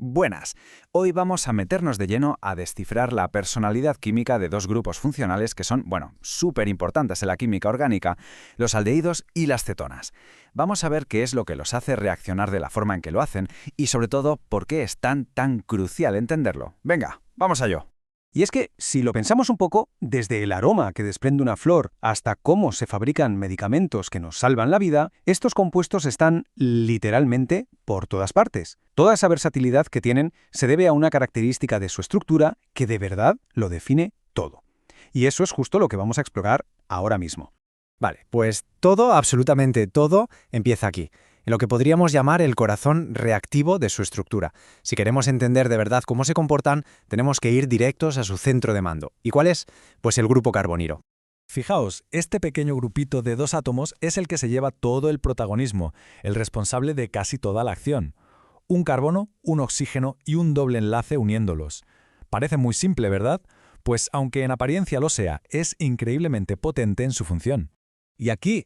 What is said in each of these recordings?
Buenas. Hoy vamos a meternos de lleno a descifrar la personalidad química de dos grupos funcionales que son, súper importantes en la química orgánica, los aldehídos y las cetonas. Vamos a ver qué es lo que los hace reaccionar de la forma en que lo hacen y, sobre todo, por qué es tan crucial entenderlo. Venga, vamos a ello. Y es que, si lo pensamos un poco, desde el aroma que desprende una flor hasta cómo se fabrican medicamentos que nos salvan la vida, estos compuestos están literalmente por todas partes. Toda esa versatilidad que tienen se debe a una característica de su estructura que de verdad lo define todo. Y eso es justo lo que vamos a explorar ahora mismo. Vale, pues todo, absolutamente todo, empieza aquí, en lo que podríamos llamar el corazón reactivo de su estructura. Si queremos entender de verdad cómo se comportan, tenemos que ir directos a su centro de mando. ¿Y cuál es? Pues el grupo carbonilo. Fijaos, este pequeño grupito de dos átomos es el que se lleva todo el protagonismo, el responsable de casi toda la acción. Un carbono, un oxígeno y un doble enlace uniéndolos. Parece muy simple, ¿verdad? Pues aunque en apariencia lo sea, es increíblemente potente en su función. Y aquí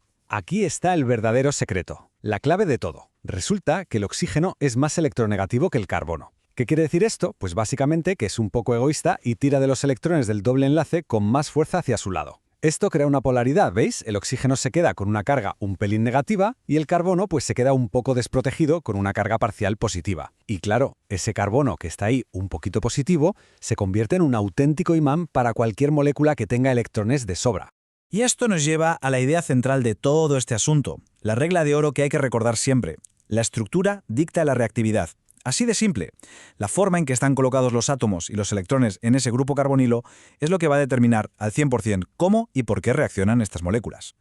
está el verdadero secreto, la clave de todo. Resulta que el oxígeno es más electronegativo que el carbono. ¿Qué quiere decir esto? Pues básicamente que es un poco egoísta y tira de los electrones del doble enlace con más fuerza hacia su lado. Esto crea una polaridad, ¿veis? El oxígeno se queda con una carga un pelín negativa y el carbono pues se queda un poco desprotegido con una carga parcial positiva. Y claro, ese carbono que está ahí un poquito positivo se convierte en un auténtico imán para cualquier molécula que tenga electrones de sobra. Y esto nos lleva a la idea central de todo este asunto, la regla de oro que hay que recordar siempre. La estructura dicta la reactividad. Así de simple. La forma en que están colocados los átomos y los electrones en ese grupo carbonilo es lo que va a determinar al 100% cómo y por qué reaccionan estas moléculas.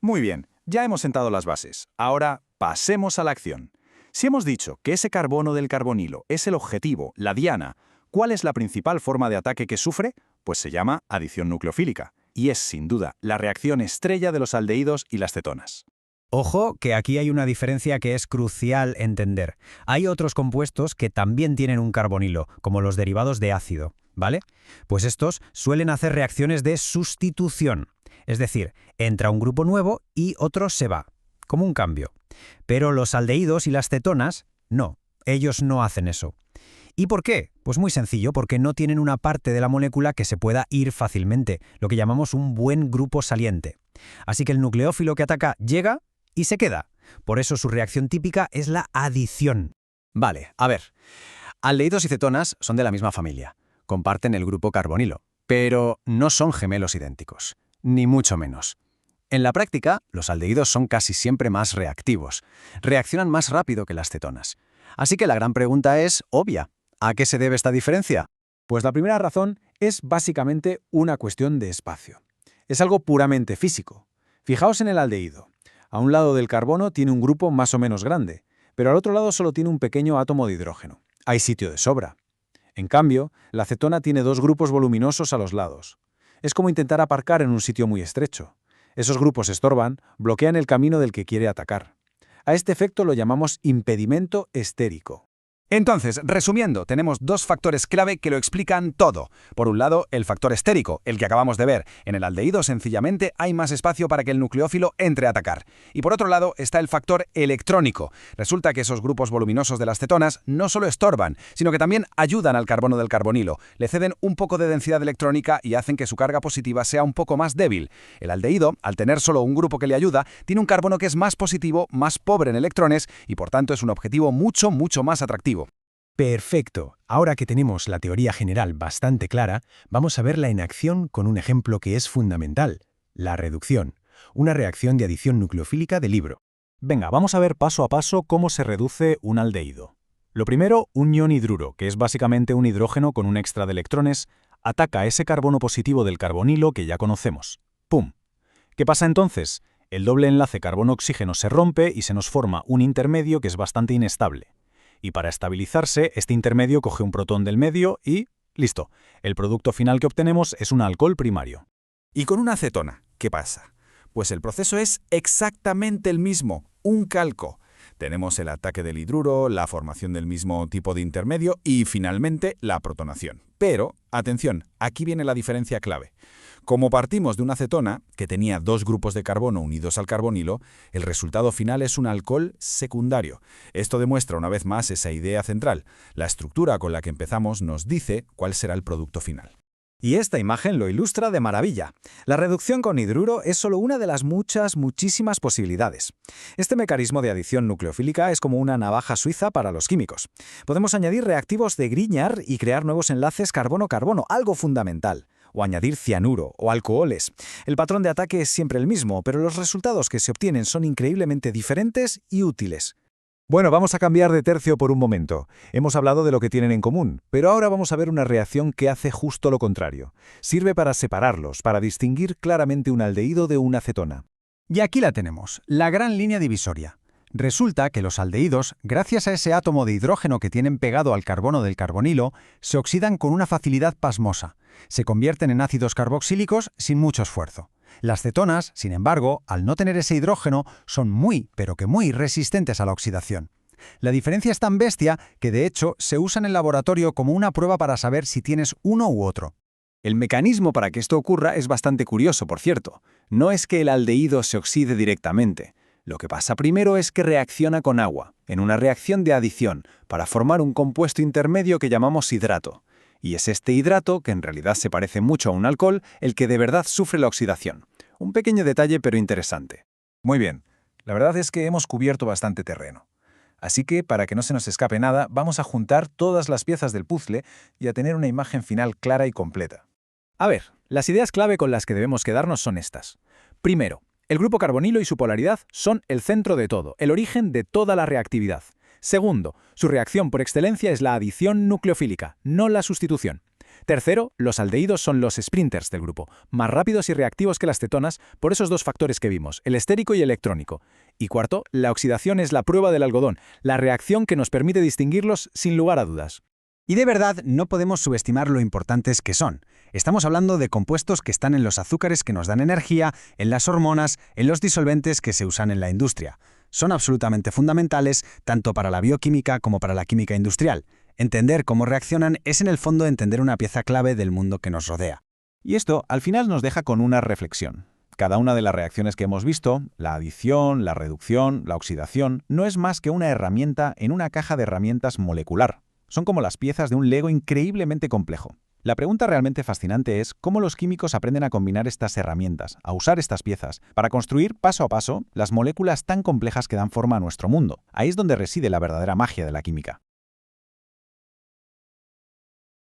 Muy bien, ya hemos sentado las bases. Ahora pasemos a la acción. Si hemos dicho que ese carbono del carbonilo es el objetivo, la diana, ¿cuál es la principal forma de ataque que sufre? Pues se llama adición nucleofílica. Y es, sin duda, la reacción estrella de los aldehídos y las cetonas. Ojo, que aquí hay una diferencia que es crucial entender. Hay otros compuestos que también tienen un carbonilo, como los derivados de ácido, ¿vale? Pues estos suelen hacer reacciones de sustitución. Es decir, entra un grupo nuevo y otro se va, como un cambio. Pero los aldehídos y las cetonas, no, ellos no hacen eso. ¿Y por qué? Pues muy sencillo, porque no tienen una parte de la molécula que se pueda ir fácilmente, lo que llamamos un buen grupo saliente. Así que el nucleófilo que ataca llega y se queda. Por eso su reacción típica es la adición. Vale, a ver. Aldehídos y cetonas son de la misma familia. Comparten el grupo carbonilo, pero no son gemelos idénticos, ni mucho menos. En la práctica, los aldehídos son casi siempre más reactivos. Reaccionan más rápido que las cetonas. Así que la gran pregunta es obvia. ¿A qué se debe esta diferencia? Pues la primera razón es básicamente una cuestión de espacio. Es algo puramente físico. Fijaos en el aldehído. A un lado del carbono tiene un grupo más o menos grande, pero al otro lado solo tiene un pequeño átomo de hidrógeno. Hay sitio de sobra. En cambio, la cetona tiene dos grupos voluminosos a los lados. Es como intentar aparcar en un sitio muy estrecho. Esos grupos estorban, bloquean el camino del que quiere atacar. A este efecto lo llamamos impedimento estérico. Entonces, resumiendo, tenemos dos factores clave que lo explican todo. Por un lado, el factor estérico, el que acabamos de ver. En el aldehído, sencillamente, hay más espacio para que el nucleófilo entre a atacar. Y por otro lado, está el factor electrónico. Resulta que esos grupos voluminosos de las cetonas no solo estorban, sino que también ayudan al carbono del carbonilo. Le ceden un poco de densidad electrónica y hacen que su carga positiva sea un poco más débil. El aldehído, al tener solo un grupo que le ayuda, tiene un carbono que es más positivo, más pobre en electrones y por tanto es un objetivo mucho más atractivo. Perfecto. Ahora que tenemos la teoría general bastante clara, vamos a verla en acción con un ejemplo que es fundamental, la reducción, una reacción de adición nucleofílica de libro. Venga, vamos a ver paso a paso cómo se reduce un aldehído. Lo primero, un ion hidruro, que es básicamente un hidrógeno con un extra de electrones, ataca ese carbono positivo del carbonilo que ya conocemos. ¡Pum! ¿Qué pasa entonces? El doble enlace carbono-oxígeno se rompe y se nos forma un intermedio que es bastante inestable. Y para estabilizarse, este intermedio coge un protón del medio y listo. El producto final que obtenemos es un alcohol primario. ¿Y con una cetona? ¿Qué pasa? Pues el proceso es exactamente el mismo, un calco. Tenemos el ataque del hidruro, la formación del mismo tipo de intermedio y, finalmente, la protonación. Pero, atención, aquí viene la diferencia clave. Como partimos de una cetona, que tenía 2 grupos de carbono unidos al carbonilo, el resultado final es un alcohol secundario. Esto demuestra una vez más esa idea central. La estructura con la que empezamos nos dice cuál será el producto final. Y esta imagen lo ilustra de maravilla. La reducción con hidruro es solo una de las muchísimas posibilidades. Este mecanismo de adición nucleofílica es como una navaja suiza para los químicos. Podemos añadir reactivos de Grignard y crear nuevos enlaces carbono-carbono, algo fundamental. O añadir cianuro o alcoholes. El patrón de ataque es siempre el mismo, pero los resultados que se obtienen son increíblemente diferentes y útiles. Bueno, vamos a cambiar de tercio por un momento. Hemos hablado de lo que tienen en común, pero ahora vamos a ver una reacción que hace justo lo contrario. Sirve para separarlos, para distinguir claramente un aldehído de una acetona. Y aquí la tenemos, la gran línea divisoria. Resulta que los aldehídos, gracias a ese átomo de hidrógeno que tienen pegado al carbono del carbonilo, se oxidan con una facilidad pasmosa. Se convierten en ácidos carboxílicos sin mucho esfuerzo. Las cetonas, sin embargo, al no tener ese hidrógeno, son muy, pero que muy resistentes a la oxidación. La diferencia es tan bestia que, de hecho, se usan en el laboratorio como una prueba para saber si tienes uno u otro. El mecanismo para que esto ocurra es bastante curioso, por cierto. No es que el aldehído se oxide directamente. Lo que pasa primero es que reacciona con agua, en una reacción de adición, para formar un compuesto intermedio que llamamos hidrato. Y es este hidrato, que en realidad se parece mucho a un alcohol, el que de verdad sufre la oxidación. Un pequeño detalle pero interesante. Muy bien, la verdad es que hemos cubierto bastante terreno. Así que, para que no se nos escape nada, vamos a juntar todas las piezas del puzzle y a tener una imagen final clara y completa. A ver, las ideas clave con las que debemos quedarnos son estas. Primero, el grupo carbonilo y su polaridad son el centro de todo, el origen de toda la reactividad. Segundo, su reacción por excelencia es la adición nucleofílica, no la sustitución. Tercero, los aldehídos son los sprinters del grupo, más rápidos y reactivos que las cetonas por esos 2 factores que vimos, el estérico y el electrónico. Y cuarto, la oxidación es la prueba del algodón, la reacción que nos permite distinguirlos sin lugar a dudas. Y de verdad no podemos subestimar lo importantes que son. Estamos hablando de compuestos que están en los azúcares que nos dan energía, en las hormonas, en los disolventes que se usan en la industria. Son absolutamente fundamentales tanto para la bioquímica como para la química industrial. Entender cómo reaccionan es en el fondo entender una pieza clave del mundo que nos rodea. Y esto al final nos deja con una reflexión. Cada una de las reacciones que hemos visto, la adición, la reducción, la oxidación, no es más que una herramienta en una caja de herramientas molecular. Son como las piezas de un Lego increíblemente complejo. La pregunta realmente fascinante es cómo los químicos aprenden a combinar estas herramientas, a usar estas piezas, para construir paso a paso las moléculas tan complejas que dan forma a nuestro mundo. Ahí es donde reside la verdadera magia de la química.